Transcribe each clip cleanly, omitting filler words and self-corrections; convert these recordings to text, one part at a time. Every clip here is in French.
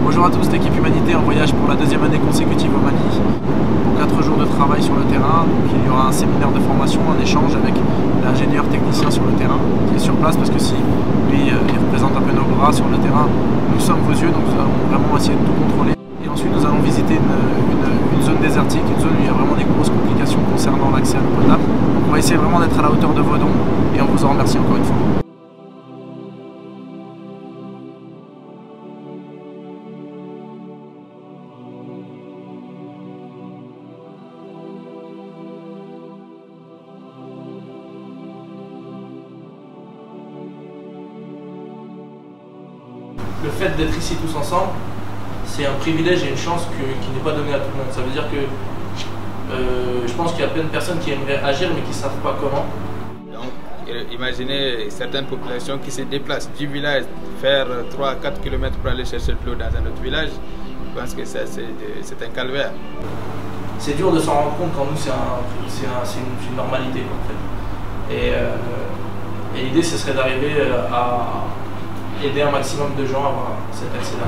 Bonjour à tous, l'équipe Humanité en voyage pour la deuxième année consécutive au Mali. Pour 4 jours de travail sur le terrain, donc il y aura un séminaire de formation, un échange avec l'ingénieur technicien sur le terrain qui est sur place parce que si lui il représente un peu nos bras sur le terrain, nous sommes vos yeux, donc nous allons vraiment essayer de tout contrôler. Et ensuite nous allons visiter une zone désertique, une zone où il y a vraiment des grosses complications concernant l'accès à l'eau potable. Donc on va essayer vraiment d'être à la hauteur de vos dons et on vous en remercie encore une fois. Le fait d'être ici tous ensemble, c'est un privilège et une chance qui n'est pas donnée à tout le monde. Ça veut dire que je pense qu'il y a plein de personnes qui aimeraient agir mais qui ne savent pas comment. Donc, imaginez certaines populations qui se déplacent du village, faire 3-4 km pour aller chercher de l'eau dans un autre village. Je pense que c'est un calvaire. C'est dur de s'en rendre compte quand nous c'est une normalité en fait. Et l'idée ce serait d'arriver à aider un maximum de gens à avoir cet accès-là.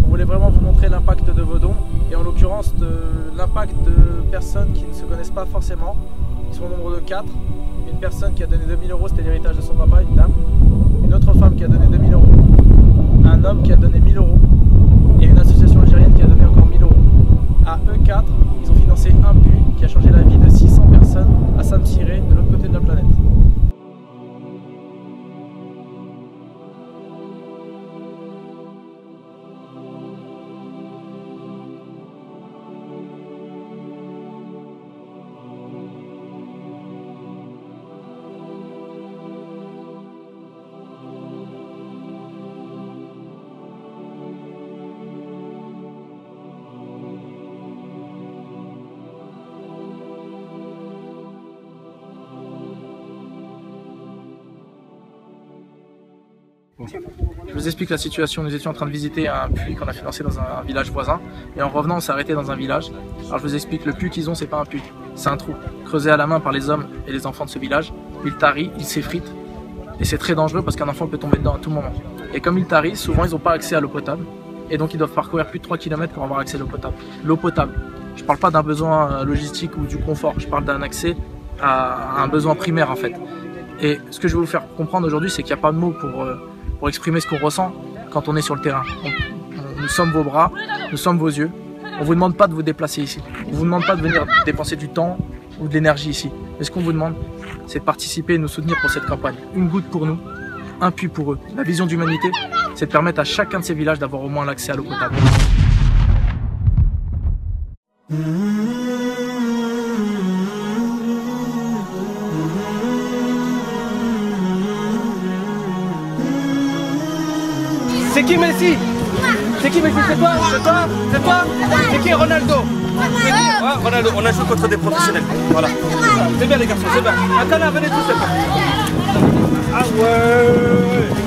On voulait vraiment vous montrer l'impact de vos dons et en l'occurrence l'impact de personnes qui ne se connaissent pas forcément. Ils sont au nombre de 4. Une personne qui a donné 2000 €, c'était l'héritage de son papa, une dame. Une autre femme qui a donné 2000 €. Un homme qui a donné 1000 € et une association algérienne qui a donné encore 1000 €. À eux 4, ils ont financé un puits qui a changé la vie de 600 personnes à Samsiré, de l'autre côté de la planète. Je vous explique la situation. Nous étions en train de visiter un puits qu'on a financé dans un village voisin et en revenant on s'est arrêté dans un village. Alors je vous explique, le puits qu'ils ont c'est pas un puits, c'est un trou creusé à la main par les hommes et les enfants de ce village. Il tarit, il s'effrite et c'est très dangereux parce qu'un enfant peut tomber dedans à tout moment. Et comme il tarit, souvent ils n'ont pas accès à l'eau potable et donc ils doivent parcourir plus de 3 km pour avoir accès à l'eau potable. L'eau potable, je parle pas d'un besoin logistique ou du confort, je parle d'un accès à un besoin primaire en fait. Et ce que je vais vous faire comprendre aujourd'hui c'est qu'il n'y a pas de mots pour exprimer ce qu'on ressent quand on est sur le terrain. Nous sommes vos bras, nous sommes vos yeux. On ne vous demande pas de vous déplacer ici. On ne vous demande pas de venir dépenser du temps ou de l'énergie ici. Mais ce qu'on vous demande, c'est de participer et de nous soutenir pour cette campagne. Une goutte pour nous, un puits pour eux. La vision d'humanité, c'est de permettre à chacun de ces villages d'avoir au moins l'accès à l'eau potable. C'est qui Messi? C'est qui Messi? C'est toi? C'est toi? C'est toi? C'est qui Ronaldo? C'est qui? Ah, Ronaldo, on a joué contre des professionnels. Voilà. C'est bien les garçons, c'est bien. Attends, venez tous. Ah ouais.